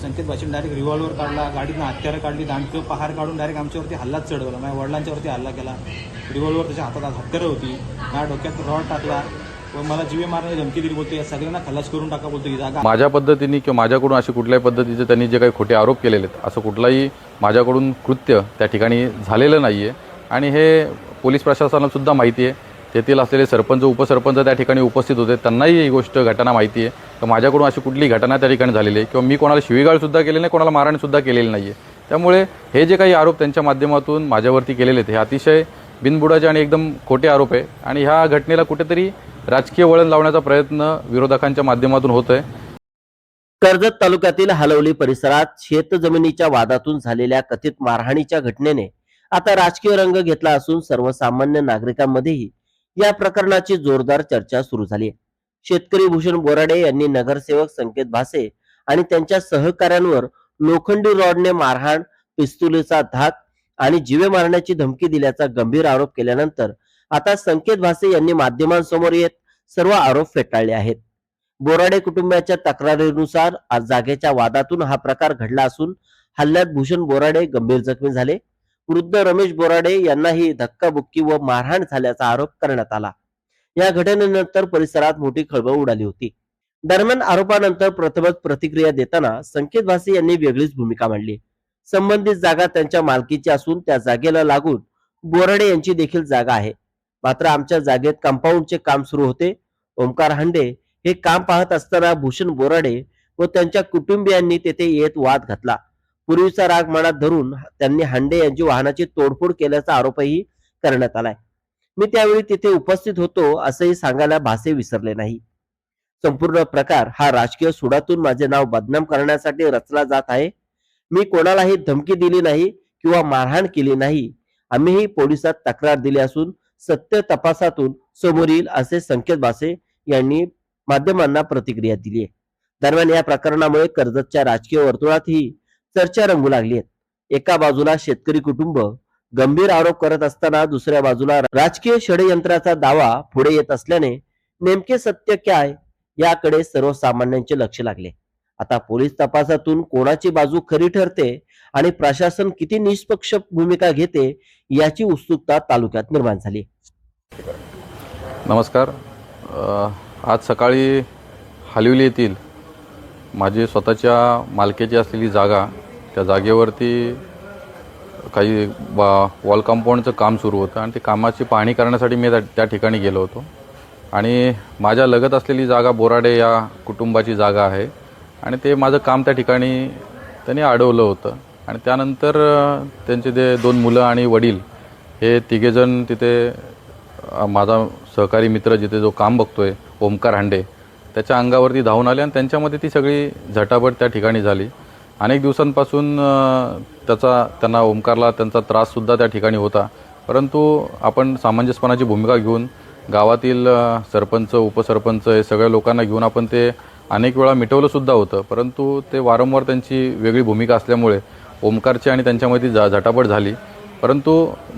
संकेत भाषेने direct revolver काढला, गाडीतून हत्यारं काढली, दांडकं पहार काढून डायरेक्ट आमच्यावरती हल्लाच चढवला. माझ्या वडिलांच्यावरती हल्ला केला. रिव्हॉल्वर त्याच्या हातात हत्यारं होती. माझ्या डोक्यात रॉड टाकला व मला जीवे मारण्याची धमकी दिली. बोलतो या सगळ्यांना खलास करून टाका, बोलतो ही जागा. माझ्या पद्धतीने किंवा माझ्याकडून अशी कुठल्याही पद्धतीचे त्यांनी जे काही खोटे आरोप केलेले आहेत, असं कुठलाही माझ्याकडून कृत्य त्या ठिकाणी झालेलं नाही आहे. आणि हे पोलीस प्रशासनाला सुद्धा माहिती आहे. तेथील असलेले सरपंच उपसरपंच त्या ठिकाणी उपस्थित होते, त्यांनाही ही गोष्ट घटना माहिती आहे की माझ्याकडून अशी कुठली घटना त्या ठिकाणी झालेली आहे किंवा मी कोणाला शिवीगाळसुद्धा केलेली नाही, कोणाला मारहाणसुद्धा केलेली नाही आहे. त्यामुळे हे जे काही आरोप त्यांच्या माध्यमातून माझ्यावरती केलेले आहेत हे अतिशय बिनबुडाचे आणि एकदम खोटे आरोप आहे. आणि ह्या घटनेला कुठेतरी राजकीय वळण लावण्याचा प्रयत्न विरोधकांच्या माध्यमातून होत आहे. कर्जत तालुक्यातील हलवली परिसरात शेतजमिनीच्या वादातून झालेल्या कथित मारहाणीच्या घटनेने आता राजकीय रंग घेतला असून सर्वसामान्य नागरिकांमध्येही या प्रकरणाची जोरदार चर्चा सुरू झाली आहे. शेतकरी भूषण बोराडे यांनी नगरसेवक संकेत भासे आणि त्यांच्या सहकाऱ्यांवर लोखंडी रॉडने मारहाण, पिस्तुलीचा धाक आणि जीवे मारण्याची धमकी दिल्याचा गंभीर आरोप केल्यानंतर आता संकेत भासे यांनी माध्यमांसमोर येत सर्व आरोप फेटाळले आहेत. बोराडे कुटुंबाच्या तक्रारीनुसार आज जागेच्या वादातून हा प्रकार घडला असून हल्ल्यात भूषण बोराडे गंभीर जखमी झाले. वृद्ध रमेश बोराडे यांनाही धक्काबुक्की व मारहाण झाल्याचा आरोप करण्यात आला. या घटनेनंतर परिसरात मोठी खळबळ उडाली होती. दरम्यान आरोपानंतर प्रथमच प्रतिक्रिया देताना संकेत भासे यांनी वेगळीच भूमिका मांडली. संबंधित जागा त्यांच्या मालकीची असून त्या जागेला लागून बोराडे यांची देखील जागा आहे. मात्र आमच्या जागेत कंपाऊंडचे काम सुरू होते. ओमकार हांडे हे काम पाहत असताना भूषण बोराडे व त्यांच्या कुटुंबियांनी तेथे येत वाद घातला. पूर्वीचा राग मनात धरून त्यांनी हांडे यांची वाहनाची तोडफोड केल्याचा आरोपही करण्यात आलाय. मी त्यावेळी तिथे उपस्थित होतो असंही सांगायला भासे विसरले नाही. संपूर्ण प्रकार हा राजकीय सुडातून माझे नाव बदनाम करण्यासाठी रचला जात आहे. मी कोणालाही धमकी दिली नाही किंवा मारहाण केली नाही. आम्हीही पोलिसात तक्रार दिली असून सत्य तपासातून समोर येईल असे संकेत भासे यांनी माध्यमांना प्रतिक्रिया दिली आहे. दरम्यान या प्रकरणामुळे कर्जतच्या राजकीय वर्तुळातही चर्चा रंगू लागली आहे. एका बाजूला शेतकरी कुटुंब गंभीर आरोप करत असताना दुसऱ्या बाजूला राजकीय षडयंत्राचा दावा पुढे येत असल्याने नेमके सत्य काय याकडे सर्वसामान्यांचे लक्ष लागले. आता पोलीस तपासातून कोणाची बाजू खरी ठरते आणि प्रशासन किती निष्पक्ष भूमिका घेते याची उत्सुकता तालुक्यात निर्माण झाली. नमस्कार. आज सकाळी हलवली येथील माझी स्वतःच्या मालकीची असलेली जागा, त्या जागेवरती काही वॉल कंपाऊंडचं काम सुरू होतं आणि ते कामाची पाहणी करण्यासाठी मी त्या ठिकाणी गेलो होतो. आणि माझ्या लगत असलेली जागा बोराडे या कुटुंबाची जागा आहे आणि ते माझं काम त्या ठिकाणी त्यांनी अडवलं होतं. आणि त्यानंतर त्यांचे ते 2 मुलं आणि वडील हे तिघेजण तिथे माझा सहकारी मित्र जिथे जो काम बघतोय ओमकार हांडे त्याच्या अंगावरती धावून आले आणि त्यांच्यामध्ये ती सगळी झटापट त्या ठिकाणी झाली. अनेक दिवसांपासून त्यांना ओमकारला त्यांचा त्राससुद्धा त्या ठिकाणी होता. परंतु आपण सामंजस्यपणाची भूमिका घेऊन गावातील सरपंच उपसरपंच हे सगळ्या लोकांना घेऊन आपण ते अनेक वेळा मिटवलंसुद्धा होतं. परंतु ते वारंवार त्यांची वेगळी भूमिका असल्यामुळे ओमकारची आणि त्यांच्यामध्ये झटापट झाली. परंतु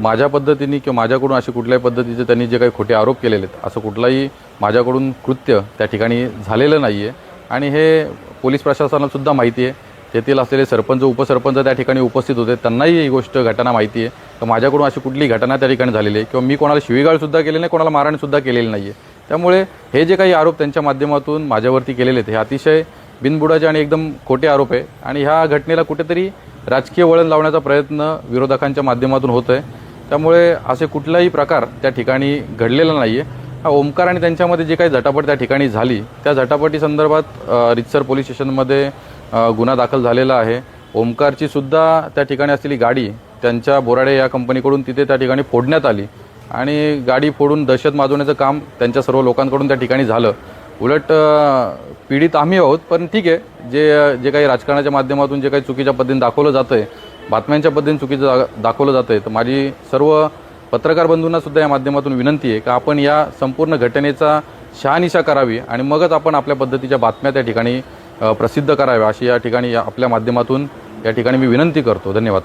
माझ्या पद्धतीने किंवा माझ्याकडून अशी कुठल्याही पद्धतीचे त्यांनी जे काही खोटे आरोप केलेले आहेत असं कुठलाही माझ्याकडून कृत्य त्या ठिकाणी झालेलं नाही आहे. आणि हे पोलीस प्रशासनाला सुद्धा माहिती आहे. तेथील असलेले सरपंच उपसरपंच त्या ठिकाणी उपस्थित होते, त्यांनाही ही गोष्ट घटना माहिती आहे तर माझ्याकडून अशी कुठली घटना त्या ठिकाणी झालेली आहे किंवा मी कोणाला शिवीगाळसुद्धा केलेली नाही, कोणाला मारहाणसुद्धा केलेली नाही आहे. त्यामुळे हे जे काही आरोप त्यांच्या माध्यमातून माझ्यावरती केलेले आहेत हे अतिशय बिनबुडाचे आणि एकदम खोटे आरोप आहे. आणि ह्या घटनेला कुठेतरी राजकीय वळण लावण्याचा प्रयत्न विरोधकांच्या माध्यमातून होत आहे. त्यामुळे असे कुठलाही प्रकार त्या ठिकाणी घडलेला नाही आहे. हा ओमकार आणि त्यांच्यामध्ये जे काही झटापट त्या ठिकाणी झाली त्या झटापटी संदर्भात रितसर पोलीस स्टेशनमध्ये गुन्हा दाखल झालेला आहे. ओमकारची सुद्धा त्या ठिकाणी असलेली गाडी त्यांच्या बोराडे या कंपनीकडून तिथे त्या ठिकाणी फोडण्यात आली आणि गाडी फोडून दहशत माजवण्याचं काम त्यांच्या सर्व लोकांकडून त्या ठिकाणी झालं. उलट पीडित आम्ही आहोत. पण ठीक आहे, जे काही राजकारणाच्या माध्यमातून जे काही चुकीच्या पद्धतीने दाखवलं जातं आहे, बातम्यांच्या पद्धतीने चुकीचं दाखवलं जातं आहे, तर माझी सर्व पत्रकार बंधूंना सुद्धा या माध्यमातून विनंती आहे की आपण या संपूर्ण घटनेचा शहानिशा करावी आणि मगच आपण आपल्या पद्धतीच्या बातम्या त्या ठिकाणी प्रसिद्ध कराव्या अशी या ठिकाणी आपल्या माध्यमातून या ठिकाणी मी विनंती करतो. धन्यवाद.